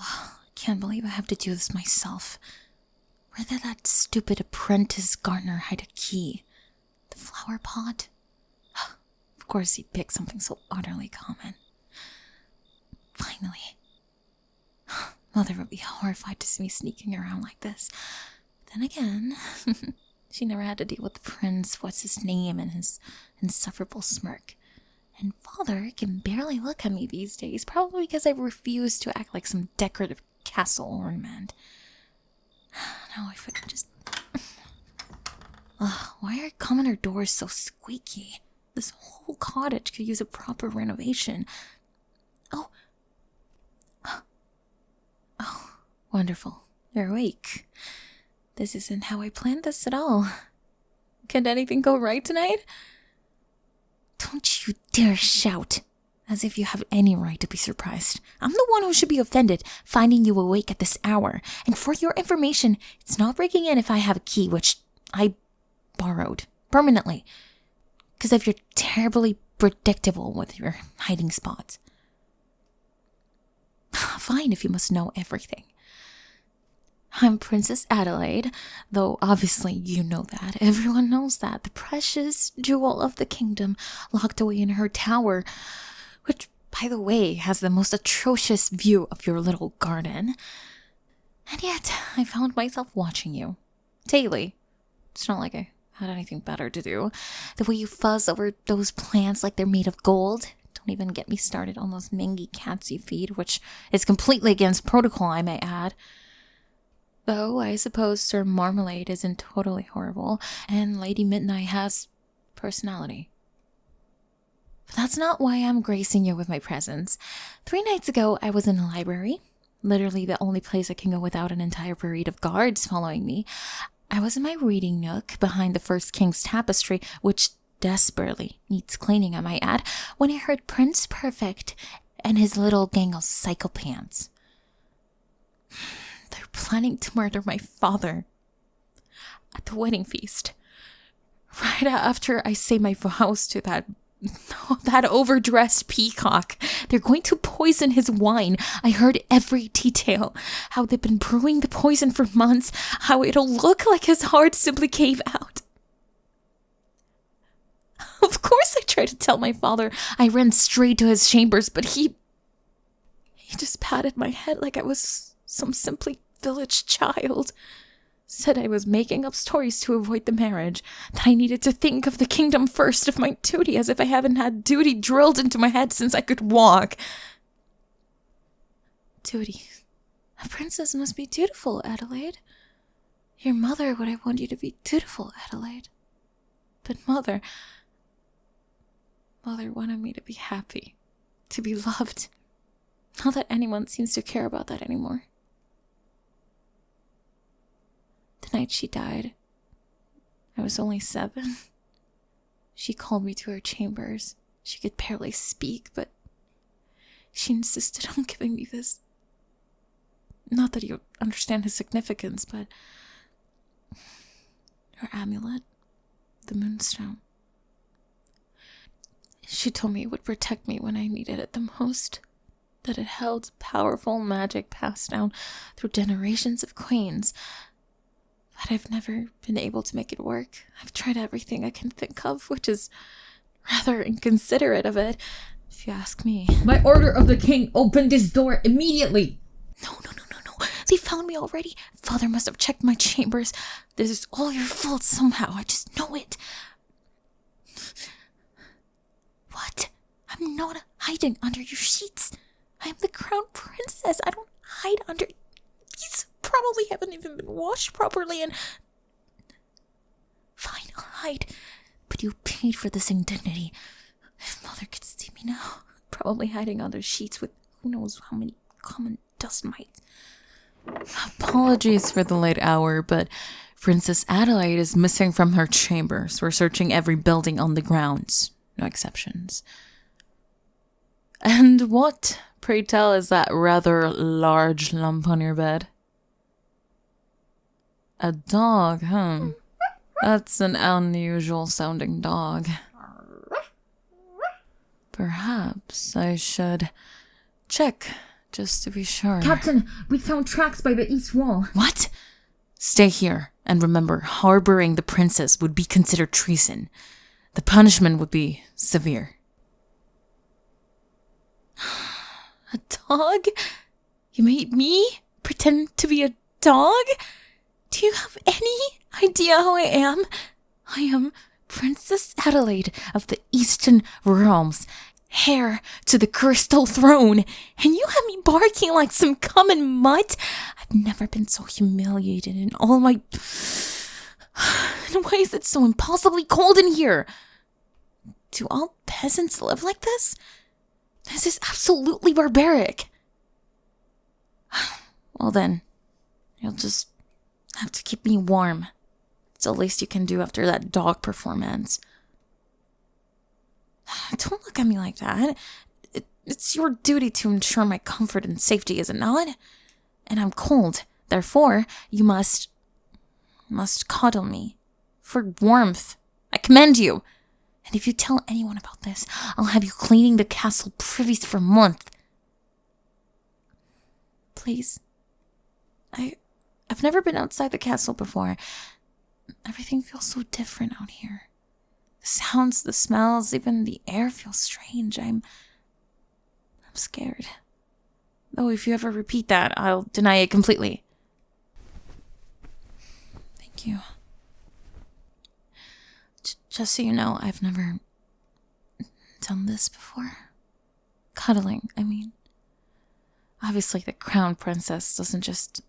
Oh, I can't believe I have to do this myself. Where did that stupid apprentice gardener hide a key? The flower pot? Of course he'd pick something so utterly common. Finally. Mother would be horrified to see me sneaking around like this. Then again, she never had to deal with the prince, what's his name, and his insufferable smirk. And Father can barely look at me these days, probably because I refuse to act like some decorative castle ornament. Now if I could just... why are commoner doors so squeaky? This whole cottage could use a proper renovation. Oh, wonderful. You're awake. This isn't how I planned this at all. Can anything go right tonight? Don't you dare shout, as if you have any right to be surprised. I'm the one who should be offended, finding you awake at this hour. And for your information, it's not breaking in if I have a key, which I borrowed, permanently. Because of your terribly predictable with your hiding spots. Fine if you must know everything. I'm Princess Adelaide, though obviously you know that. Everyone knows that. The precious jewel of the kingdom locked away in her tower, which, by the way, has the most atrocious view of your little garden. And yet, I found myself watching you. Daily. It's not like I had anything better to do. The way you fuzz over those plants like they're made of gold. Don't even get me started on those mangy cats you feed, which is completely against protocol, I may add. Though I suppose Sir Marmalade isn't totally horrible, and Lady Midnight has personality. But that's not why I'm gracing you with my presence. 3 nights ago, I was in the library, literally the only place I can go without an entire parade of guards following me. I was in my reading nook behind the First King's tapestry, which desperately needs cleaning, I might add, when I heard Prince Perfect and his little gang of psychopants. They're planning to murder my father at the wedding feast. Right after I say my vows to that overdressed peacock. They're going to poison his wine. I heard every detail. How they've been brewing the poison for months. How it'll look like his heart simply gave out. Of course I tried to tell my father. I ran straight to his chambers, but he just patted my head like I was some simply village child. Said I was making up stories to avoid the marriage, that I needed to think of the kingdom first, of my duty, as if I haven't had duty drilled into my head since I could walk. Duty. A princess must be dutiful, Adelaide. Your mother would have wanted you to be dutiful, Adelaide. But Mother wanted me to be happy, to be loved. Not that anyone seems to care about that anymore. The night she died, I was only 7. She called me to her chambers. She could barely speak, but she insisted on giving me this. Not that you understand his significance, but her amulet, the moonstone. She told me it would protect me when I needed it the most, that it held powerful magic passed down through generations of queens. But I've never been able to make it work. I've tried everything I can think of, which is rather inconsiderate of it, if you ask me. By order of the king, open this door immediately! No. They found me already. Father must have checked my chambers. This is all your fault somehow. I just know it. What? I'm not hiding under your sheets. I am the crown princess. I don't hide under... These probably haven't even been washed properly and... Fine, I'll hide. But you paid for this indignity. If Mother could see me now, probably hiding under sheets with who knows how many common dust mites. Apologies for the late hour, but Princess Adelaide is missing from her chambers. We're searching every building on the grounds. No exceptions. And what, pray tell, is that rather large lump on your bed? A dog, huh? That's an unusual sounding dog. Perhaps I should check just to be sure. Captain, we found tracks by the east wall. What? Stay here, and remember, harboring the princess would be considered treason. The punishment would be severe. A dog? You made me pretend to be a dog? Do you have any idea who I am? I am Princess Adelaide of the Eastern Realms, heir to the crystal throne, and you have me barking like some common mutt? I've never been so humiliated in all my... And why is it so impossibly cold in here? Do all peasants live like this? This is absolutely barbaric. Well then, you'll just have to keep me warm. It's the least you can do after that dog performance. Don't look at me like that. It's your duty to ensure my comfort and safety, is it not? And I'm cold. Therefore, you must cuddle me. For warmth. I commend you. And if you tell anyone about this, I'll have you cleaning the castle privies for a month. Please. I've never been outside the castle before. Everything feels so different out here. The sounds, the smells, even the air feels strange. I'm scared. Though if you ever repeat that, I'll deny it completely. Thank you. Just so you know, I've never done this before. Cuddling, I mean. Obviously, the crown princess doesn't just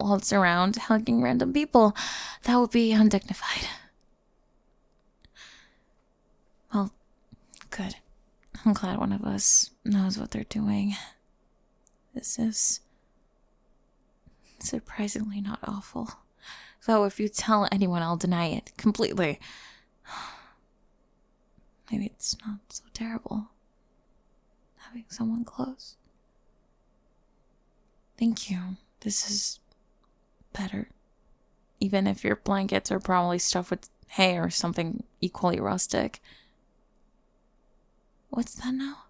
waltz around hugging random people. That would be undignified. Well, good. I'm glad one of us knows what they're doing. This is surprisingly not awful. Though if you tell anyone, I'll deny it completely. Maybe it's not so terrible having someone close. Thank you. This is better. Even if your blankets are probably stuffed with hay or something equally rustic. What's that now?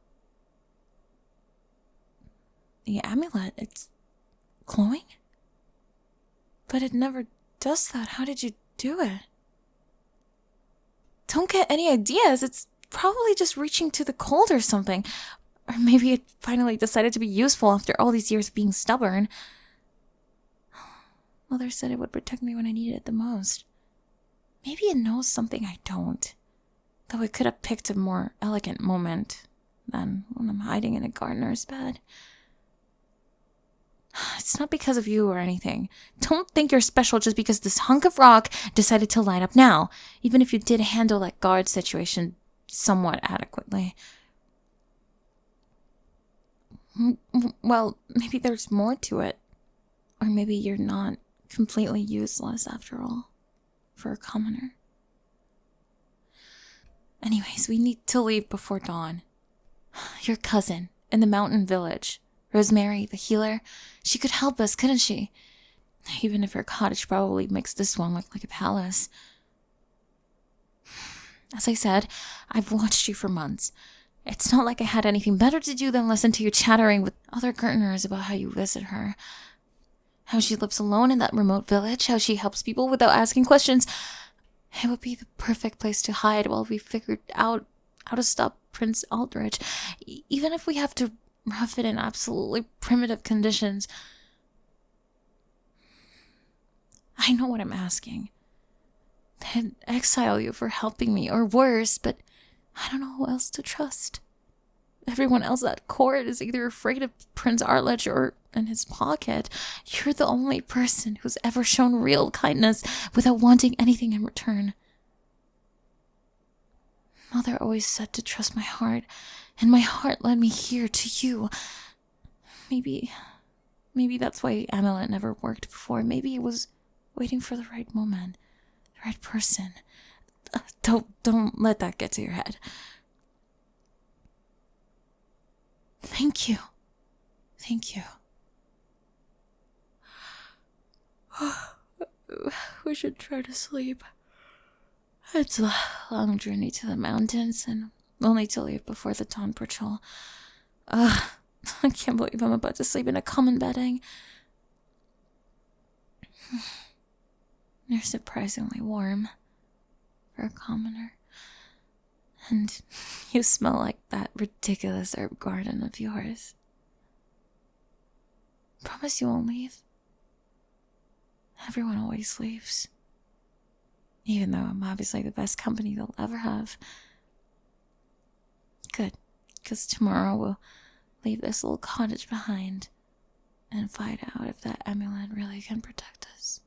The amulet, it's glowing? But it never does that. How did you do it? Don't get any ideas. It's probably just reaching to the cold or something. Or maybe it finally decided to be useful after all these years of being stubborn. Mother said it would protect me when I needed it the most. Maybe it knows something I don't. Though it could have picked a more elegant moment than when I'm hiding in a gardener's bed. It's not because of you or anything. Don't think you're special just because this hunk of rock decided to light up now, even if you did handle that guard situation somewhat adequately. Well, maybe there's more to it. Or maybe you're not completely useless after all, for a commoner. Anyways, we need to leave before dawn. Your cousin in the mountain village, Rosemary, the healer, she could help us, couldn't she? Even if her cottage probably makes this one look like a palace. As I said, I've watched you for months. It's not like I had anything better to do than listen to you chattering with other gardeners about how you visit her. How she lives alone in that remote village, how she helps people without asking questions. It would be the perfect place to hide while we figured out how to stop Prince Aldrich, even if we have to rough it in absolutely primitive conditions. I know what I'm asking. Then exile you for helping me, or worse, but I don't know who else to trust. Everyone else at court is either afraid of Prince Arledge or in his pocket. You're the only person who's ever shown real kindness without wanting anything in return. Mother always said to trust my heart, and my heart led me here to you. Maybe that's why the amulet never worked before. Maybe it was waiting for the right moment, the right person. Don't let that get to your head. Thank you. Thank you. We should try to sleep. It's a long journey to the mountains, and we'll need to leave before the dawn patrol. I can't believe I'm about to sleep in a common bedding. You're surprisingly warm for a commoner. And you smell like that ridiculous herb garden of yours. Promise you won't leave. Everyone always leaves. Even though I'm obviously the best company they'll ever have. Good, because tomorrow we'll leave this little cottage behind and find out if that amulet really can protect us.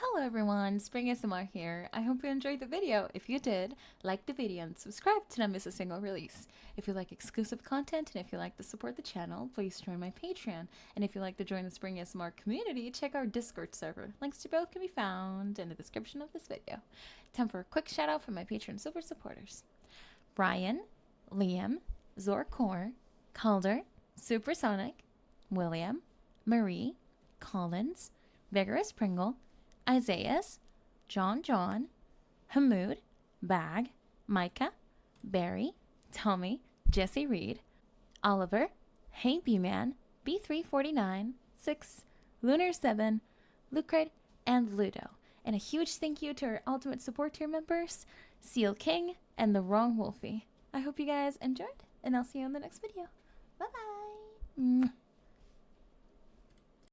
Hello everyone, Spring ASMR here. I hope you enjoyed the video. If you did, like the video and subscribe to not miss a single release. If you like exclusive content and if you like to support the channel, please join my Patreon. And if you like to join the Spring ASMR community, check our Discord server. Links to both can be found in the description of this video. Time for a quick shout out from my Patreon super supporters. Brian, Liam, Zorkor, Calder, Supersonic, William, Marie, Collins, Vigorous Pringle, Isaias, John, Hamoud, Bag, Micah, Barry, Tommy, Jesse Reed, Oliver, Hey B-Man, B349, 6, Lunar 7, Lucred, and Ludo. And a huge thank you to our Ultimate Support Tier members, Seal King, and The Wrong Wolfie. I hope you guys enjoyed, and I'll see you in the next video. Bye-bye!